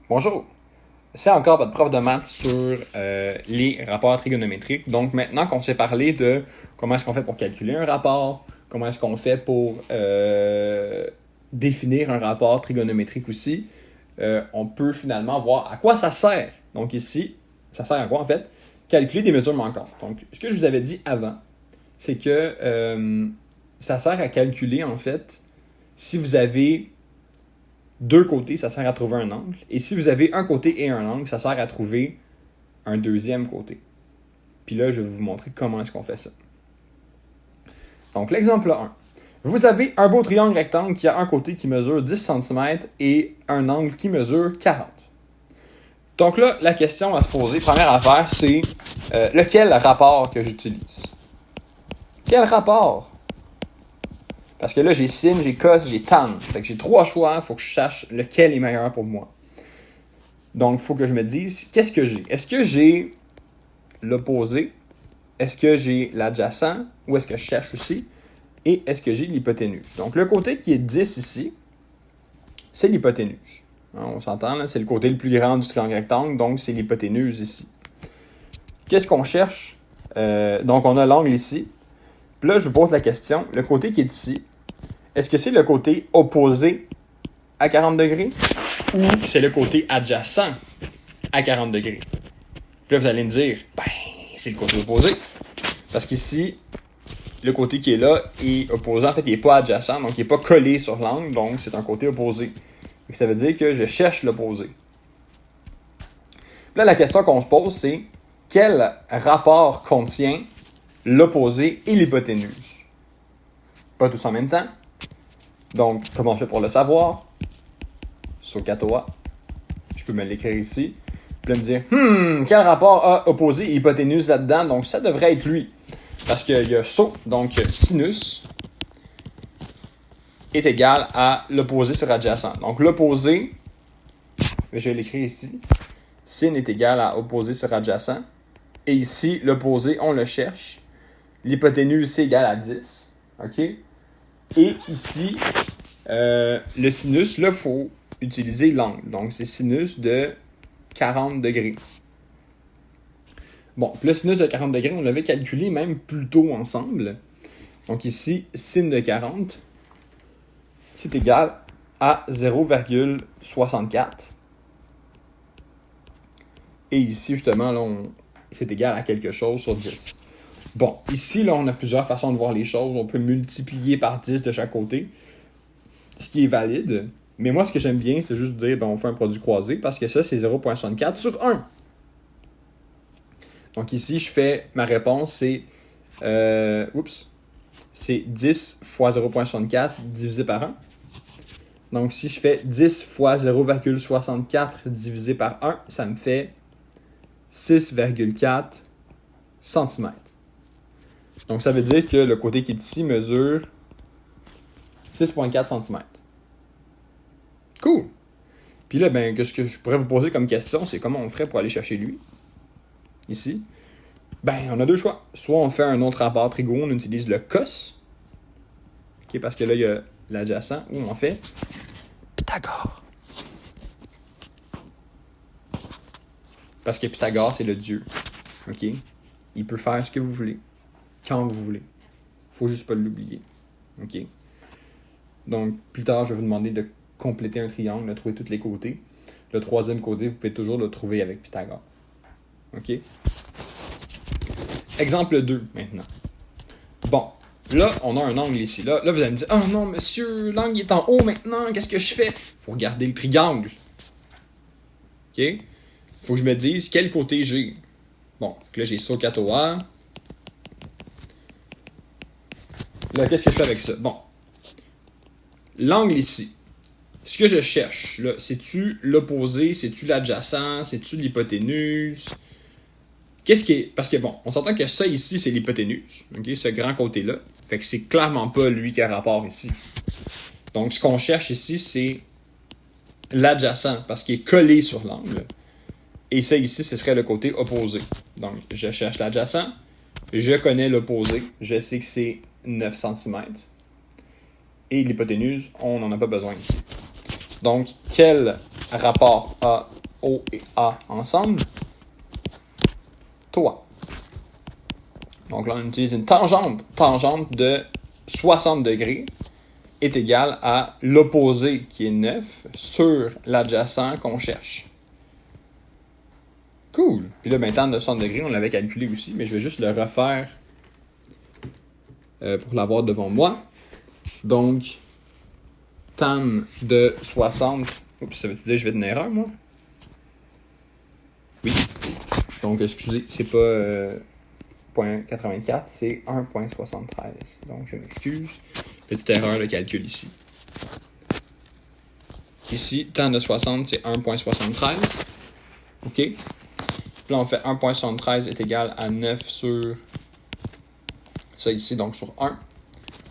Bonjour, c'est encore votre prof de maths sur les rapports trigonométriques. Donc maintenant qu'on s'est parlé de comment est-ce qu'on fait pour calculer un rapport, comment est-ce qu'on fait pour définir un rapport trigonométrique aussi, on peut finalement voir à quoi ça sert. Donc ici, ça sert à quoi en fait? Calculer des mesures manquantes. Donc ce que je vous avais dit avant, c'est que ça sert à calculer en fait si vous avez deux côtés, ça sert à trouver un angle. Et si vous avez un côté et un angle, ça sert à trouver un deuxième côté. Puis là, je vais vous montrer comment est-ce qu'on fait ça. Donc, l'exemple 1. Vous avez un beau triangle rectangle qui a un côté qui mesure 10 cm et un angle qui mesure 40. Donc là, la question à se poser, première affaire, c'est lequel rapport que j'utilise? Quel rapport? Parce que là, j'ai sin, j'ai cos, j'ai tan. Fait que j'ai trois choix, il faut que je sache lequel est meilleur pour moi. Donc, il faut que je me dise, qu'est-ce que j'ai? Est-ce que j'ai l'opposé? Est-ce que j'ai l'adjacent? Ou est-ce que je cherche aussi? Et est-ce que j'ai l'hypoténuse? Donc, le côté qui est 10 ici, c'est l'hypoténuse. Hein, on s'entend, là, c'est le côté le plus grand du triangle rectangle, donc c'est l'hypoténuse ici. Qu'est-ce qu'on cherche? Donc, on a l'angle ici. Puis là, je vous pose la question, le côté qui est ici, est-ce que c'est le côté opposé à 40 degrés ou c'est le côté adjacent à 40 degrés? Puis là, vous allez me dire, c'est le côté opposé. Parce qu'ici, le côté qui est là est opposé. En fait, il n'est pas adjacent, donc il n'est pas collé sur l'angle, donc c'est un côté opposé. Et ça veut dire que je cherche l'opposé. Puis là, la question qu'on se pose, c'est quel rapport contient l'opposé et l'hypoténuse? Pas tous en même temps. Donc, comment je fais pour le savoir? Sur Catoa. Je peux me l'écrire ici. Puis me dire, quel rapport a opposé et hypoténuse là-dedans? Donc, ça devrait être lui. Parce qu'il y a donc sinus est égal à l'opposé sur adjacent. Donc, l'opposé, je vais l'écrire ici. Sin est égal à opposé sur adjacent. Et ici, l'opposé, on le cherche. L'hypoténuse, c'est égal à 10. OK? Et ici, le sinus, là, il faut utiliser l'angle. Donc, c'est sinus de 40 degrés. Bon, puis le sinus de 40 degrés, on l'avait calculé même plus tôt ensemble. Donc ici, sin de 40, c'est égal à 0,64. Et ici, justement, là, c'est égal à quelque chose sur 10. Bon, ici, là, on a plusieurs façons de voir les choses. On peut multiplier par 10 de chaque côté, ce qui est valide. Mais moi, ce que j'aime bien, c'est juste dire, on fait un produit croisé, parce que ça, c'est 0,64 sur 1. Donc ici, je fais, ma réponse, c'est, c'est 10 fois 0,64 divisé par 1. Donc si je fais 10 fois 0,64 divisé par 1, ça me fait 6,4 cm. Donc ça veut dire que le côté qui est ici mesure 6,4 cm. Cool! Puis là, qu'est-ce que je pourrais vous poser comme question, c'est comment on ferait pour aller chercher lui? Ici. On a deux choix. Soit on fait un autre rapport trigo, on utilise le cos. OK, parce que là, il y a l'adjacent. Ou on fait Pythagore. Parce que Pythagore, c'est le dieu. OK? Il peut faire ce que vous voulez. Quand vous voulez. Faut juste pas l'oublier. OK? Donc, plus tard, je vais vous demander de compléter un triangle, de trouver tous les côtés. Le troisième côté, vous pouvez toujours le trouver avec Pythagore. OK? Exemple 2, maintenant. Bon, là, on a un angle ici. Là, vous allez me dire, « Oh non, monsieur, l'angle est en haut maintenant, qu'est-ce que je fais? » Il faut regarder le triangle. OK? Il faut que je me dise quel côté j'ai. Bon, là, j'ai ça au Catoa. Là, qu'est-ce que je fais avec ça? Bon. L'angle ici. Ce que je cherche, là, c'est-tu l'opposé, c'est-tu l'adjacent, c'est-tu l'hypoténuse? Qu'est-ce qui est... Parce que bon, on s'entend que ça ici, c'est l'hypoténuse. Okay? Ce grand côté-là. Fait que c'est clairement pas lui qui a rapport ici. Donc, ce qu'on cherche ici, c'est l'adjacent, parce qu'il est collé sur l'angle. Et ça ici, ce serait le côté opposé. Donc, je cherche l'adjacent. Je connais l'opposé. Je sais que c'est 9 cm. Et l'hypoténuse, on n'en a pas besoin ici. Donc, quel rapport a O et A ensemble, toi. Donc là, on utilise une tangente. Tangente de 60 degrés est égale à l'opposé qui est 9 sur l'adjacent qu'on cherche. Cool. Puis là, ben, tan de 60 degrés, on l'avait calculé aussi, mais je vais juste le refaire pour l'avoir devant moi. Donc, tan de 60... Oups, ça veut dire que je vais d'une erreur, moi? Oui. Donc, excusez, c'est pas 0.84, c'est 1.73. Donc, je m'excuse. Petite erreur de calcul ici. Ici, tan de 60, c'est 1.73. OK? Puis là, on fait 1.73 est égal à 9 sur ça ici, donc sur 1.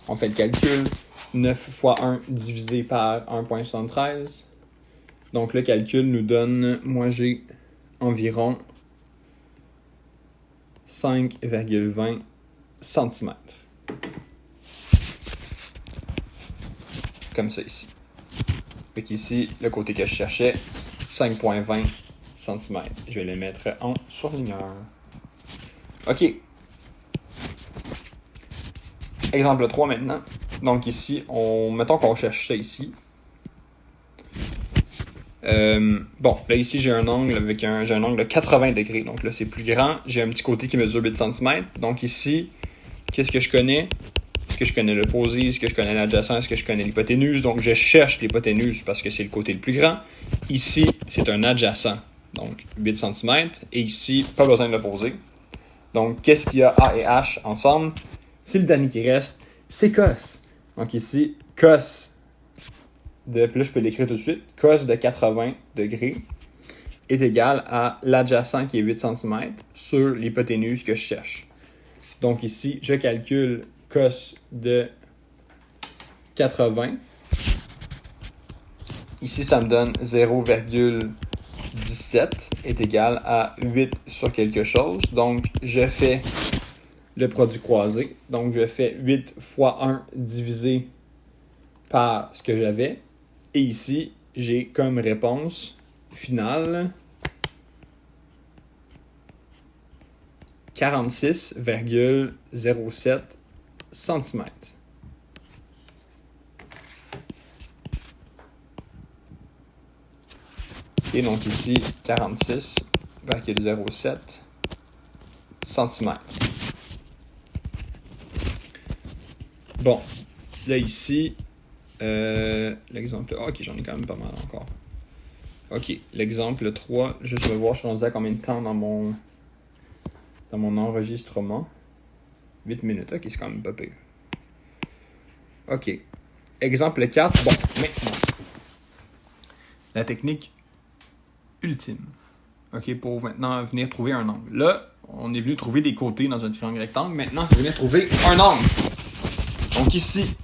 On fait le calcul. 9 fois 1 divisé par 1.73. Donc, le calcul nous donne, moi, j'ai environ 5,20 cm. Comme ça ici. Fait qu'ici, le côté que je cherchais, 5,20 cm. Je vais le mettre en surligneur. OK. Exemple 3 maintenant. Donc ici, mettons qu'on cherche ça ici. Bon, là ici j'ai un angle j'ai un angle de 80 degrés. Donc là c'est plus grand. J'ai un petit côté qui mesure 8 cm. Donc ici, qu'est-ce que je connais? Est-ce que je connais l'opposé? Est-ce que je connais l'adjacent? Est-ce que je connais l'hypoténuse? Donc je cherche l'hypoténuse parce que c'est le côté le plus grand. Ici, c'est un adjacent. Donc 8 cm. Et ici, pas besoin de l'opposé. Donc qu'est-ce qu'il y a A et H ensemble? C'est le dernier qui reste, c'est cos. Donc ici, cos de, puis là je peux l'écrire tout de suite, cos de 80 degrés est égal à l'adjacent qui est 8 cm sur l'hypoténuse que je cherche. Donc ici, je calcule cos de 80. Ici, ça me donne 0,17 est égal à 8 sur quelque chose. Donc, je fais le produit croisé. Donc, je fais 8 fois 1 divisé par ce que j'avais. Et ici, j'ai comme réponse finale 46,07 cm. Et donc ici, 46,07 cm. Bon, là ici, l'exemple... ok, j'en ai quand même pas mal encore. Ok, l'exemple 3, juste je vais voir, je suis rendu à combien de temps dans mon enregistrement. 8 minutes, ok, c'est quand même pas pire. Ok, exemple 4, bon, maintenant, la technique ultime. Ok, pour maintenant venir trouver un angle. Là, on est venu trouver des côtés dans un triangle rectangle. Maintenant, il faut venir trouver un angle. Donc ici,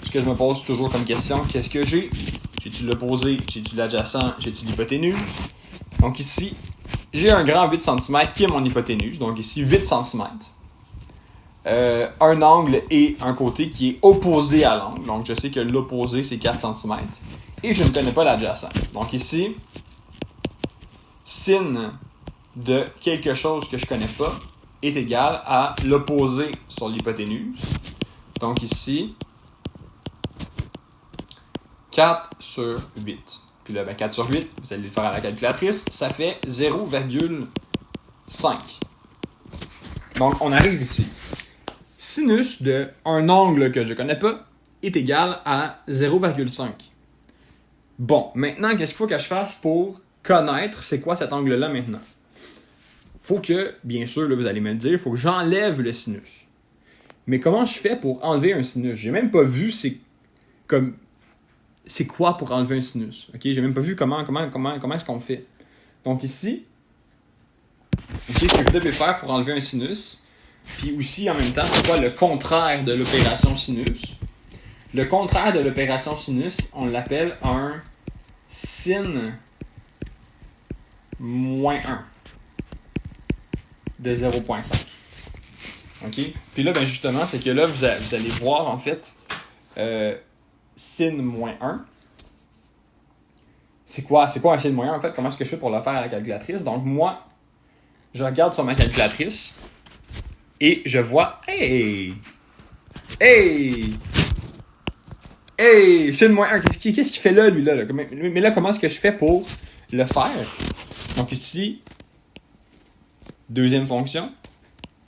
ce que je me pose toujours comme question, qu'est-ce que j'ai? J'ai-tu l'opposé? J'ai-tu l'adjacent? J'ai-tu l'hypoténuse? Donc ici, j'ai un grand 8 cm qui est mon hypoténuse. Donc ici, 8 cm. Un angle et un côté qui est opposé à l'angle. Donc je sais que l'opposé, c'est 4 cm. Et je ne connais pas l'adjacent. Donc ici, sin de quelque chose que je ne connais pas est égal à l'opposé sur l'hypoténuse. Donc ici, 4 sur 8. Puis là, 4 sur 8, vous allez le faire à la calculatrice, ça fait 0,5. Donc, on arrive ici. Sinus de un angle que je ne connais pas est égal à 0,5. Bon, maintenant, qu'est-ce qu'il faut que je fasse pour connaître c'est quoi cet angle-là maintenant? Faut que, bien sûr, là, vous allez me le dire, il faut que j'enlève le sinus. Mais comment je fais pour enlever un sinus? J'ai même pas vu c'est quoi pour enlever un sinus. Okay? J'ai même pas vu comment est-ce qu'on fait. Donc ici, ce que vous devez faire pour enlever un sinus, puis aussi en même temps, c'est quoi le contraire de l'opération sinus? Le contraire de l'opération sinus, on l'appelle un sin moins 1 de 0,5. OK? Puis là, ben justement, c'est que là, vous allez voir, en fait, sin moins 1. c'est quoi un sin moyen en fait? Comment est-ce que je fais pour le faire à la calculatrice? Donc moi, je regarde sur ma calculatrice et je vois, hey, sin moins 1, qu'est-ce qu'il fait là, lui, là? Mais là, comment est-ce que je fais pour le faire? Donc ici, deuxième fonction,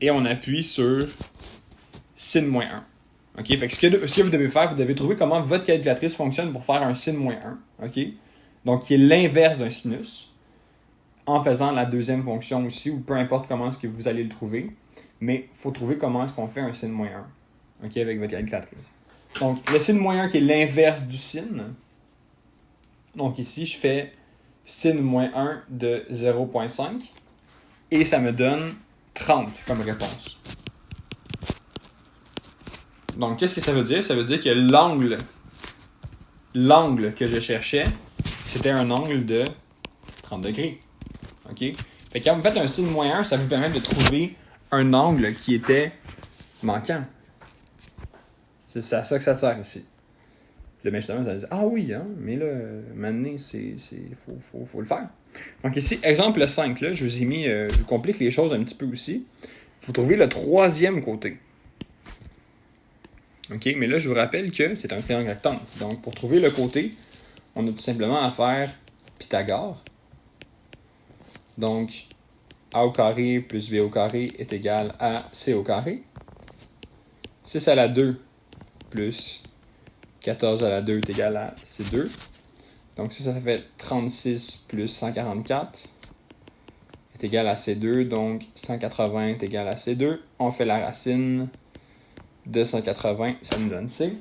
et on appuie sur sin moins 1. OK? Fait que ce que vous devez faire, vous devez trouver comment votre calculatrice fonctionne pour faire un sin moins 1. OK? Donc, qui est l'inverse d'un sinus, en faisant la deuxième fonction aussi, ou peu importe comment est-ce que vous allez le trouver. Mais il faut trouver comment est-ce qu'on fait un sin moins 1. OK? Avec votre calculatrice. Donc, le sin moins 1 qui est l'inverse du sin. Donc ici, je fais sin moins 1 de 0.5. Et ça me donne 30 comme réponse. Donc, qu'est-ce que ça veut dire? Ça veut dire que l'angle que je cherchais, c'était un angle de 30 degrés. OK? Fait que quand vous faites un sin moins 1, ça vous permet de trouver un angle qui était manquant. C'est à ça que ça sert ici. Le justement, ça dit, ah oui, hein, mais là, maintenant, faut le faire. Donc ici, exemple 5, là, je vous ai mis, je vous complique les choses un petit peu aussi. Vous trouvez le troisième côté. OK, mais là, je vous rappelle que c'est un triangle rectangle. Donc, pour trouver le côté, on a tout simplement à faire Pythagore. Donc, a au carré plus b au carré est égal à c au carré. 6 à la 2 plus 14 à la 2 est égal à c2. Donc, ça fait 36 plus 144 est égal à c2. Donc, 180 est égal à c2. On fait la racine de 180, ça nous donne c.